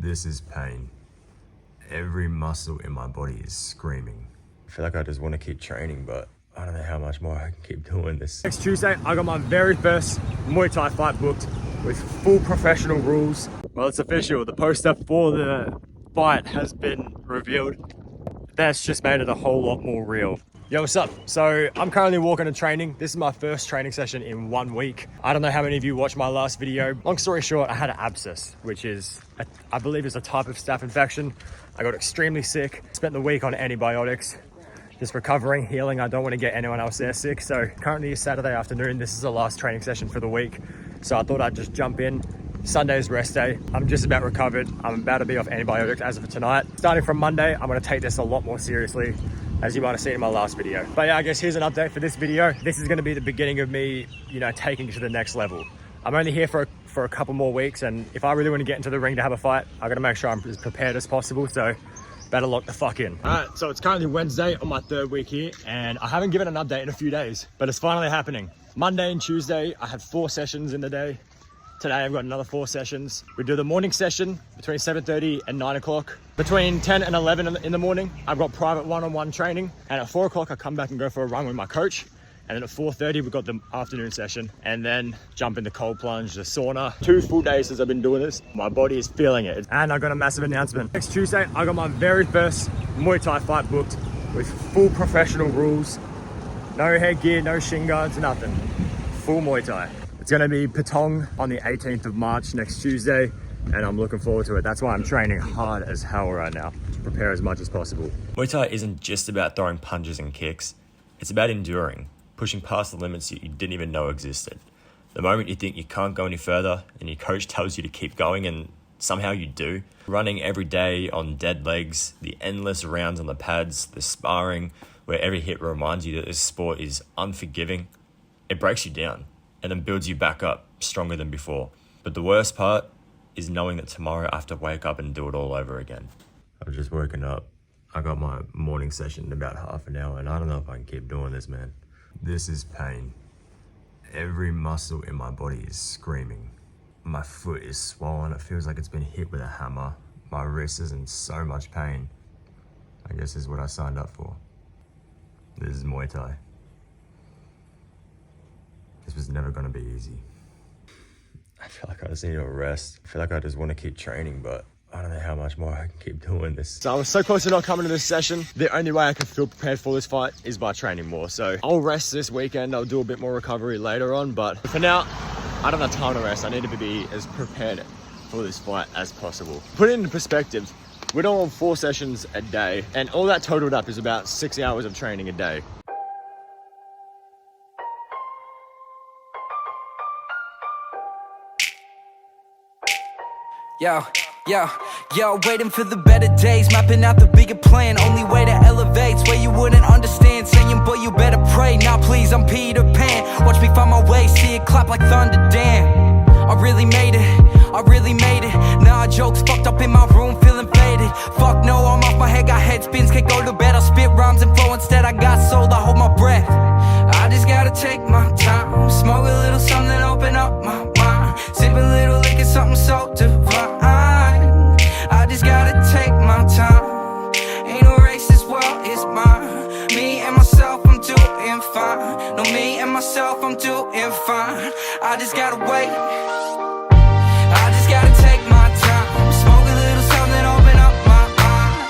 This is pain. Every muscle in my body is screaming. I feel like I just want to keep training, but I don't know how much more I can keep doing this. Next Tuesday, I got my very first Muay Thai fight booked with full professional rules. Well, it's official. The poster for the fight has been revealed. That's just made it a whole lot more real. Yo, what's up? So I'm currently walking and training. This is my first training session in 1 week. I don't know how many of you watched my last video. Long story short, I had an abscess, which is, I believe is a type of staph infection. I got extremely sick, spent the week on antibiotics, just recovering, healing. I don't want to get anyone else there sick. So currently it's Saturday afternoon. This is the last training session for the week. So I thought I'd just jump in. Sunday's rest day. I'm just about recovered. I'm about to be off antibiotics as of tonight. Starting from Monday, I'm going to take this a lot more seriously, as you might have seen in my last video. But yeah, I guess here's an update for this video. This is going to be the beginning of me, taking it to the next level. I'm only here for a couple more weeks, and if I really want to get into the ring to have a fight, I got to make sure I'm as prepared as possible. So better lock the fuck in. All right, so it's currently Wednesday on my 3rd week here, and I haven't given an update in a few days, but it's finally happening. Monday and Tuesday, I have 4 sessions in the day. Today I've got another 4 sessions. We do the morning session between 7:30 and 9 o'clock. Between 10 and 11 in the morning, I've got private one-on-one training. And at 4 o'clock, I come back and go for a run with my coach. And then at 4:30, we've got the afternoon session. And then jump in the cold plunge, the sauna. 2 full days since I've been doing this. My body is feeling it. And I got a massive announcement. Next Tuesday, I got my very first Muay Thai fight booked with full professional rules. No headgear, no shin guards, nothing. Full Muay Thai. It's gonna be Patong on the 18th of March next Tuesday, and I'm looking forward to it. That's why I'm training hard as hell right now to prepare as much as possible. Muay Thai isn't just about throwing punches and kicks. It's about enduring, pushing past the limits you didn't even know existed. The moment you think you can't go any further and your coach tells you to keep going and somehow you do. Running every day on dead legs, the endless rounds on the pads, the sparring, where every hit reminds you that this sport is unforgiving. It breaks you down and then builds you back up stronger than before. But the worst part is knowing that tomorrow I have to wake up and do it all over again. I've just woken up. I got my morning session in about half an hour, and I don't know if I can keep doing this, man. This is pain. Every muscle in my body is screaming. My foot is swollen. It feels like it's been hit with a hammer. My wrist is in so much pain. I guess this is what I signed up for. This is Muay Thai. This was never gonna be easy. I feel like I just need a rest. I feel like I just want to keep training, but I don't know how much more I can keep doing this. So I was so close to not coming to this session. The only way I can feel prepared for this fight is by training more. So I'll rest this weekend. I'll do a bit more recovery later on, but for now, I don't have time to rest. I need to be as prepared for this fight as possible. Put it into perspective, we're doing 4 sessions a day, and all that totaled up is about 6 hours of training a day. Yo, waiting for the better days, mapping out the bigger plan. Only way to elevate's where you wouldn't understand. Saying, boy, you better pray. Now please, I'm Peter Pan. Watch me find my way, see it clap like thunder, damn. I really made it. Nah, jokes fucked up in my room, feeling faded. Fuck no, I'm off my head, got head spins, can't go to bed. I spit rhymes and flow instead, I got soul, I hold my breath. I just gotta take my time, smoke a little something, open up my mind. Sip a little liquor, something so divine. I just gotta take my time. Ain't no race, this world is mine. Me and myself, I'm doing fine. No, me and myself, I'm doing fine. I just gotta wait. I just gotta take my time. Smoke a little something, open up my eyes.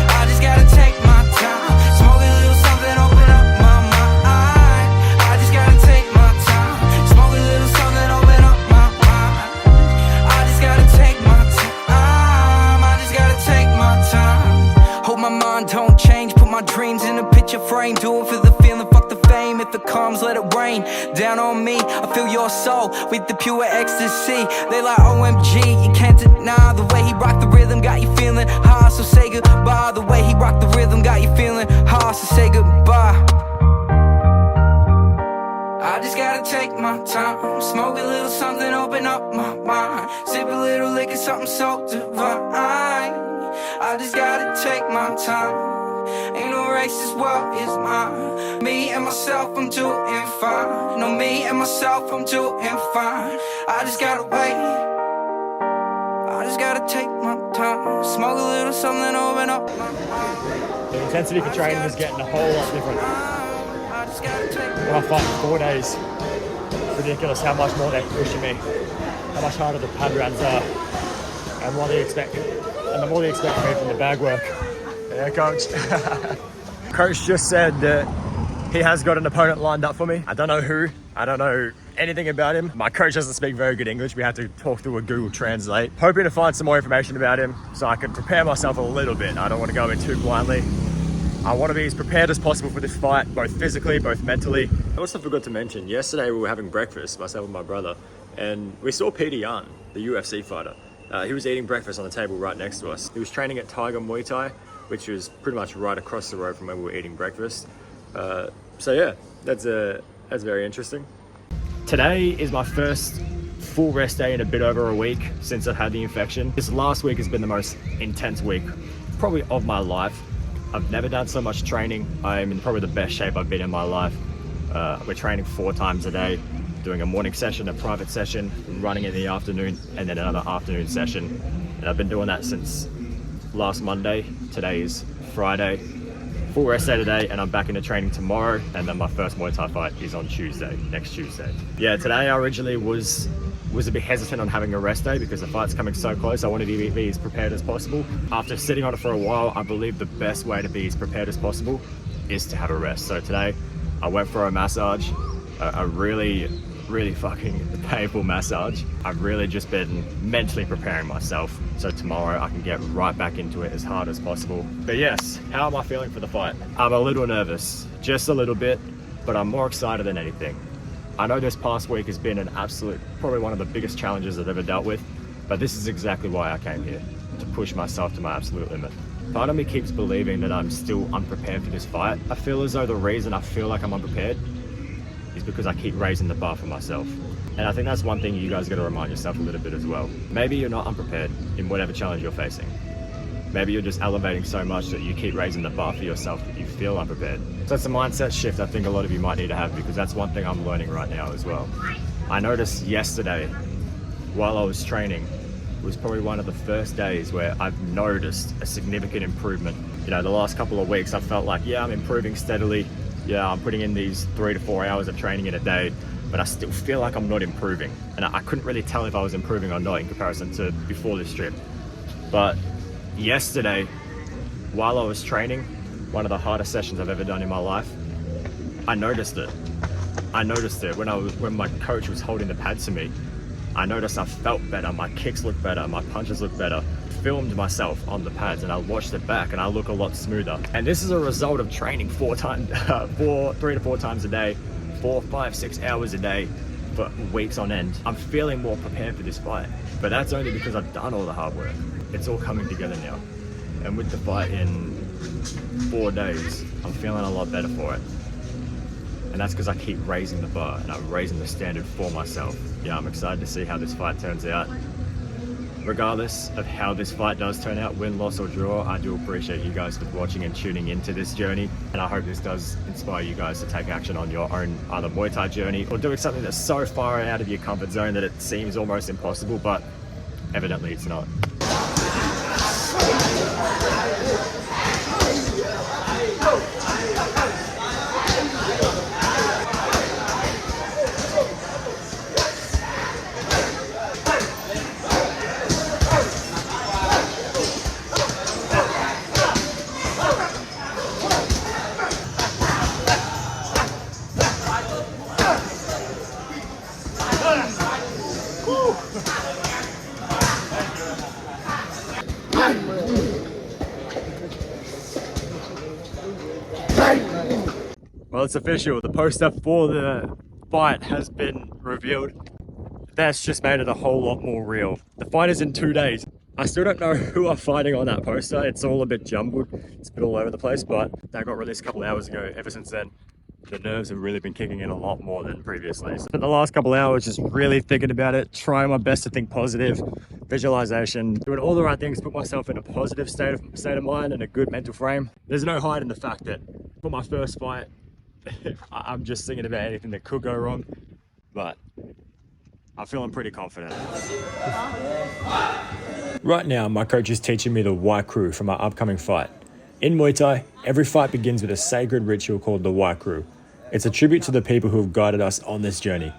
I just gotta take my time. Smoke a little something, open up my mind. I just gotta take my time. Smoke a little something, open up my mind. I just gotta take my time. I just gotta take my time. Hope my mind don't change. Put my dreams in a picture frame. Do it for the feeling, fuck the fame. If it comes, let it rain down on me. I feel your soul with the pure ecstasy. They like OMG, you can't deny the way he rocked the rhythm, got you feeling high. So say goodbye. The way he rocked the rhythm, got you feeling high. So say goodbye. I just gotta take my time. Smoke a little something, open up my mind. Sip a little liquor, something so divine. I just gotta take my time. Ain't no race, this world is mine. Me and myself, I'm doing fine. No, me and myself, I'm doing fine. I just gotta wait. I just gotta take my when I... The intensity for training is getting a whole lot different. When I fight for 4 days, it's ridiculous how much more they're pushing me, how much harder the pad runs are, and what they expect. And the more they expect from me from the bag work. Yeah, coach. Coach just said that he has got an opponent lined up for me. I don't know who. I don't know anything about him. My coach doesn't speak very good English. We have to talk through a Google Translate. Hoping to find some more information about him so I can prepare myself a little bit. I don't want to go in too blindly. I want to be as prepared as possible for this fight, both physically, both mentally. I also forgot to mention, yesterday we were having breakfast, myself and my brother, and we saw Peter Yan, the UFC fighter. He was eating breakfast on the table right next to us. He was training at Tiger Muay Thai, which was pretty much right across the road from where we were eating breakfast. So yeah, that's very interesting. Today is my first full rest day in a bit over a week since I've had the infection. This last week has been the most intense week, probably of my life. I've never done so much training. I'm in probably the best shape I've been in my life. We're training 4 times a day, doing a morning session, a private session, running in the afternoon, and then another afternoon session. And I've been doing that since last Monday. Today is Friday. Full rest day today, and I'm back into training tomorrow, and then my first Muay Thai fight is on Tuesday, next Tuesday. Yeah, today I originally was a bit hesitant on having a rest day because the fight's coming so close. I wanted to be as prepared as possible. After sitting on it for a while, I believe the best way to be as prepared as possible is to have a rest. So today I went for a massage, a really fucking painful massage. I've really just been mentally preparing myself so tomorrow I can get right back into it as hard as possible. But yes, how am I feeling for the fight? I'm a little nervous, just a little bit, but I'm more excited than anything. I know this past week has been an absolute, probably one of the biggest challenges I've ever dealt with, but this is exactly why I came here, to push myself to my absolute limit. Part of me keeps believing that I'm still unprepared for this fight. I feel as though the reason I feel like I'm unprepared is because I keep raising the bar for myself. And I think that's one thing you guys got to remind yourself a little bit as well. Maybe you're not unprepared in whatever challenge you're facing. Maybe you're just elevating so much that you keep raising the bar for yourself that you feel unprepared. So it's a mindset shift I think a lot of you might need to have, because that's one thing I'm learning right now as well. I noticed yesterday while I was training was probably one of the first days where I've noticed a significant improvement. You know, the last couple of weeks I felt like, yeah, I'm improving steadily. Yeah, I'm putting in these 3 to 4 hours of training in a day, but I still feel like I'm not improving. And I couldn't really tell if I was improving or not in comparison to before this trip. But yesterday, while I was training, one of the hardest sessions I've ever done in my life, I noticed it. I noticed it when my coach was holding the pads to me. I noticed I felt better, my kicks looked better, my punches looked better. Filmed myself on the pads and I watched it back and I look a lot smoother. And this is a result of training 3 to 4 times a day, 4, 5, 6 hours a day for weeks on end. I'm feeling more prepared for this fight, but that's only because I've done all the hard work. It's all coming together now. And with the fight in 4 days, I'm feeling a lot better for it. And that's because I keep raising the bar and I'm raising the standard for myself. Yeah, I'm excited to see how this fight turns out. Regardless of how this fight does turn out, win, loss or draw, I do appreciate you guys for watching and tuning into this journey. And I hope this does inspire you guys to take action on your own either Muay Thai journey or doing something that's so far out of your comfort zone that it seems almost impossible, but evidently it's not. Well, it's official. The poster for the fight has been revealed. That's just made it a whole lot more real. The fight is in 2 days. I still don't know who I'm fighting on that poster. It's all a bit jumbled. It's a bit all over the place, but that got released a couple hours ago. Ever since then, the nerves have really been kicking in a lot more than previously. So the last couple hours, just really thinking about it, trying my best to think positive, visualization, doing all the right things, put myself in a positive state of mind and a good mental frame. There's no hiding the fact that for my first fight, I'm just thinking about anything that could go wrong, but I'm feeling pretty confident. Right now, my coach is teaching me the Wai Kru for my upcoming fight. In Muay Thai, every fight begins with a sacred ritual called the Wai Kru. It's a tribute to the people who have guided us on this journey.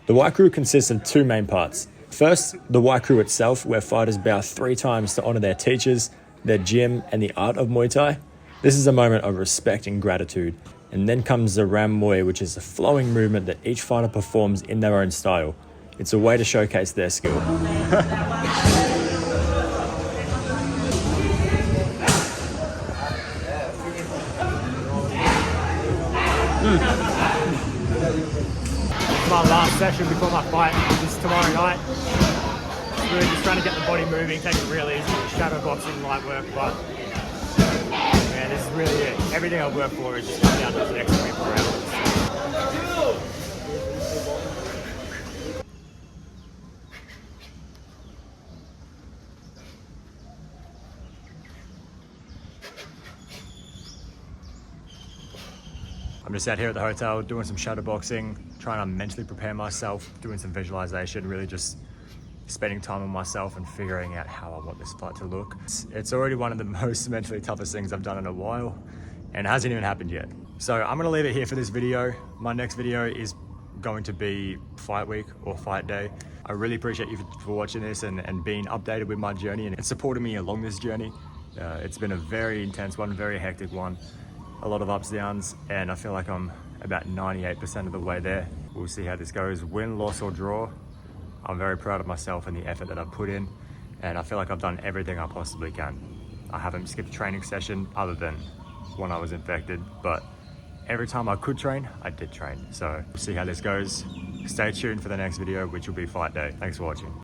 The Wai Kru consists of two main parts. First, the Wai Kru itself, where fighters bow 3 times to honor their teachers, their gym, and the art of Muay Thai. This is a moment of respect and gratitude. And then comes the Ram Muay, which is a flowing movement that each fighter performs in their own style. It's a way to showcase their skill. My last session before my fight, which is tomorrow night. Really just trying to get the body moving, take it real easy, shadow boxing, light work, but man, this is really it. Everything I've worked for is just come down to the next 24 hours. I'm just out here at the hotel doing some shadow boxing, trying to mentally prepare myself, doing some visualization, really just spending time with myself and figuring out how I want this fight to look. It's already one of the most mentally toughest things I've done in a while, and it hasn't even happened yet. So I'm gonna leave it here for this video. My next video is going to be fight week or fight day. I really appreciate you for watching this and being updated with my journey and supporting me along this journey. It's been a very intense one, very hectic one. A lot of ups, downs, and I feel like I'm about 98% of the way there. We'll see how this goes, win, loss, or draw. I'm very proud of myself and the effort that I've put in, and I feel like I've done everything I possibly can. I haven't skipped a training session other than when I was infected, but every time I could train, I did train. So we'll see how this goes. Stay tuned for the next video, which will be fight day. Thanks for watching.